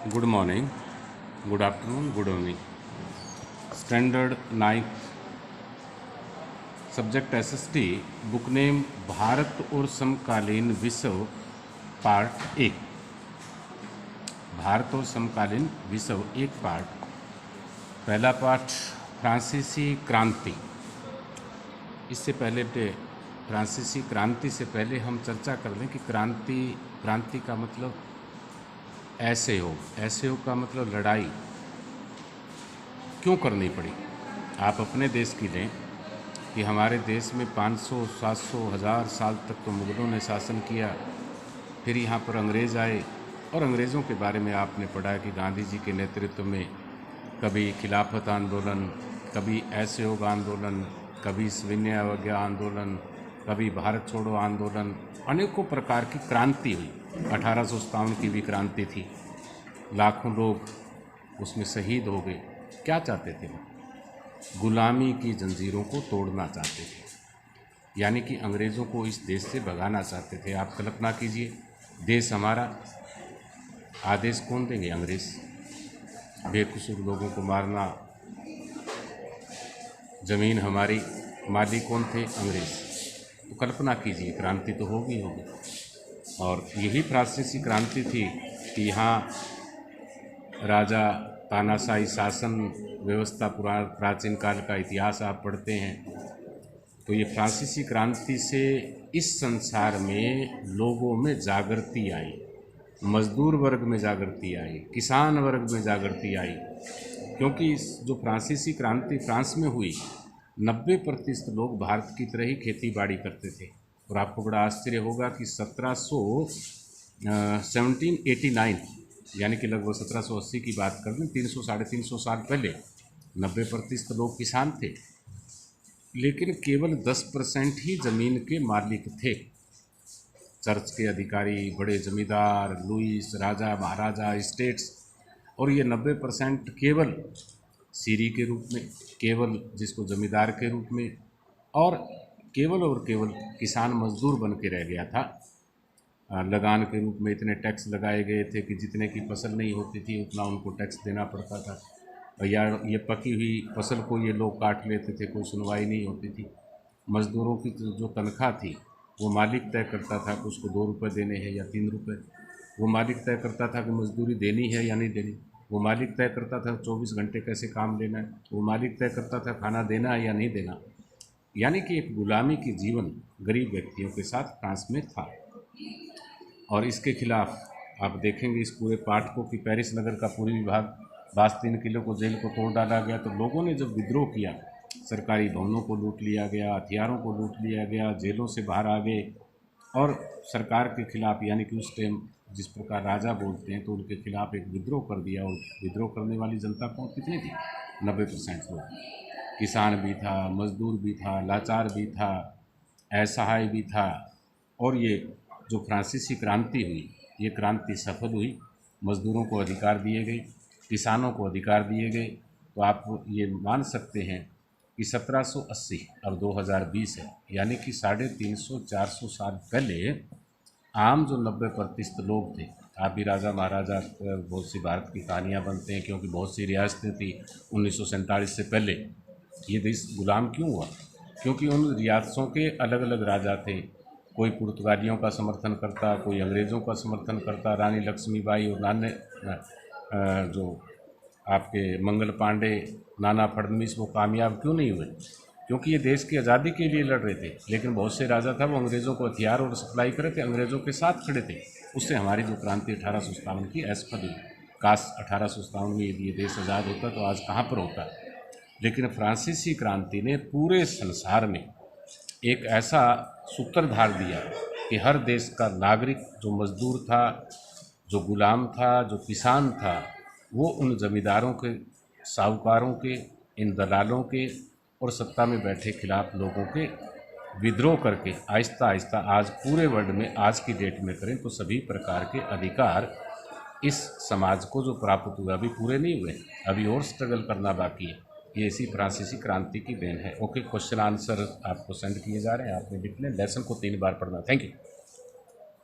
Good morning, good afternoon, good evening. Standard 9th subject SST book name Bharat और समकालीन विश्व part 1। Bharat और समकालीन विश्व 1 पार्ट। पहला पार्ट फ्रांसीसी क्रांति। इससे पहले फ्रांसीसी क्रांति से पहले हम चर्चा कर लें कि क्रांति का मतलब असहयोग का मतलब लड़ाई क्यों करनी पड़ी। आप अपने देश की लें कि हमारे देश में 500, 700, 1000 साल तक तो मुग़लों ने शासन किया। फिर यहाँ पर अंग्रेज़ आए और अंग्रेज़ों के बारे में आपने पढ़ा कि गांधी जी के नेतृत्व में कभी खिलाफत आंदोलन, कभी असहयोग आंदोलन, कभी सविनय अवज्ञा आंदोलन, कभी भारत छोड़ो आंदोलन, अनेकों प्रकार की क्रांति हुई। 1857 की भी क्रांति थी, लाखों लोग उसमें शहीद हो गए। क्या चाहते थे वो? गुलामी की जंजीरों को तोड़ना चाहते थे, यानी कि अंग्रेज़ों को इस देश से भगाना चाहते थे। आप कल्पना कीजिए, देश हमारा, आदेश कौन देंगे? अंग्रेज़। बेकसूर लोगों को मारना, ज़मीन हमारी, मालिक कौन थे? अंग्रेज़। तो कल्पना कीजिए, क्रांति तो होगी। और यही फ्रांसीसी क्रांति थी कि यहाँ राजा तानाशाही शासन व्यवस्था, प्राचीन काल का इतिहास आप पढ़ते हैं तो ये फ्रांसीसी क्रांति से इस संसार में लोगों में जागृति आई, मजदूर वर्ग में जागृति आई, किसान वर्ग में जागृति आई। क्योंकि इस जो फ्रांसीसी क्रांति फ्रांस में हुई, 90% लोग भारत की तरह ही खेती बाड़ी करते थे। और आपको बड़ा आश्चर्य होगा कि 1789 यानी कि लगभग 1780 की बात कर लें, 300-350 साल पहले 90% लोग किसान थे, लेकिन केवल 10% ही ज़मीन के मालिक थे। चर्च के अधिकारी, बड़े जमींदार, लुइस, राजा महाराजा, स्टेट्स, और ये 90% केवल सीरी के रूप में, केवल जिसको जमींदार के रूप में, और केवल किसान मजदूर बन के रह गया था। लगान के रूप में इतने टैक्स लगाए गए थे कि जितने की फसल नहीं होती थी उतना उनको टैक्स देना पड़ता था। या ये पकी हुई फसल को ये लोग काट लेते थे, कोई सुनवाई नहीं होती थी। मज़दूरों की जो तनख्वाह थी वो मालिक तय करता था कि उसको 2 रुपये देने हैं या 3 रुपये। वो मालिक तय करता था कि मजदूरी देनी है या नहीं देनी। वो मालिक तय करता था 24 घंटे कैसे काम लेना है। वो मालिक तय करता था खाना देना है या नहीं देना। यानी कि एक गुलामी की जीवन गरीब व्यक्तियों के साथ फ्रांस में था। और इसके खिलाफ आप देखेंगे इस पूरे पाठ को कि पेरिस नगर का पूरी विभाग, बास्तीन किले को, जेल को तोड़ डाला गया। तो लोगों ने जब विद्रोह किया, सरकारी भवनों को लूट लिया गया, हथियारों को लूट लिया गया, जेलों से बाहर आ गए और सरकार के खिलाफ, यानी कि उस टाइम जिस प्रकार राजा बोलते हैं, तो उनके खिलाफ एक विद्रोह कर दिया। और विद्रोह करने वाली जनता कौन कितनी थी? 90% लोग। किसान भी था, मजदूर भी था, लाचार भी था, असहाय भी था। और ये जो फ्रांसीसी क्रांति हुई, ये क्रांति सफल हुई। मज़दूरों को अधिकार दिए गए, किसानों को अधिकार दिए गए। तो आप ये मान सकते हैं कि 1780 और 2020 है, यानी कि 350-400 साल पहले आम जो 90% लोग थे, आप भी राजा महाराजा, बहुत सी भारत की कहानियाँ बनते हैं क्योंकि बहुत सी रियासतें थी 1947 से पहले। ये देश गुलाम क्यों हुआ? क्योंकि उन रियासतों के अलग अलग राजा थे। कोई पुर्तगालियों का समर्थन करता, कोई अंग्रेज़ों का समर्थन करता। रानी लक्ष्मीबाई और जो आपके मंगल पांडे, नाना फडणवीस, वो कामयाब क्यों नहीं हुए? क्योंकि ये देश की आज़ादी के लिए लड़ रहे थे। लेकिन बहुत से राजा था वो अंग्रेज़ों को हथियार और सप्लाई करे थे, अंग्रेज़ों के साथ खड़े थे। उससे हमारी जो क्रांति 1857 की असफल हुई। काश 1857 में यदि ये देश आज़ाद होता तो आज कहाँ पर होता। लेकिन फ्रांसीसी क्रांति ने पूरे संसार में एक ऐसा सूत्रधार दिया कि हर देश का नागरिक, जो मज़दूर था, जो गुलाम था, जो किसान था, वो उन ज़मींदारों के, साहूकारों के, इन दलालों के और सत्ता में बैठे खिलाफ लोगों के विद्रोह करके आहिस्ता आहिस्ता आज पूरे वर्ल्ड में, आज की डेट में करें तो सभी प्रकार के अधिकार इस समाज को जो प्राप्त हुआ, अभी पूरे नहीं हुए, अभी और स्ट्रगल करना बाकी है। ये इसी फ्रांसीसी क्रांति की देन है। ओके, क्वेश्चन आंसर आपको सेंड किए जा रहे हैं, आपने लिख लें। लेसन को 3 बार पढ़ना। Thank you.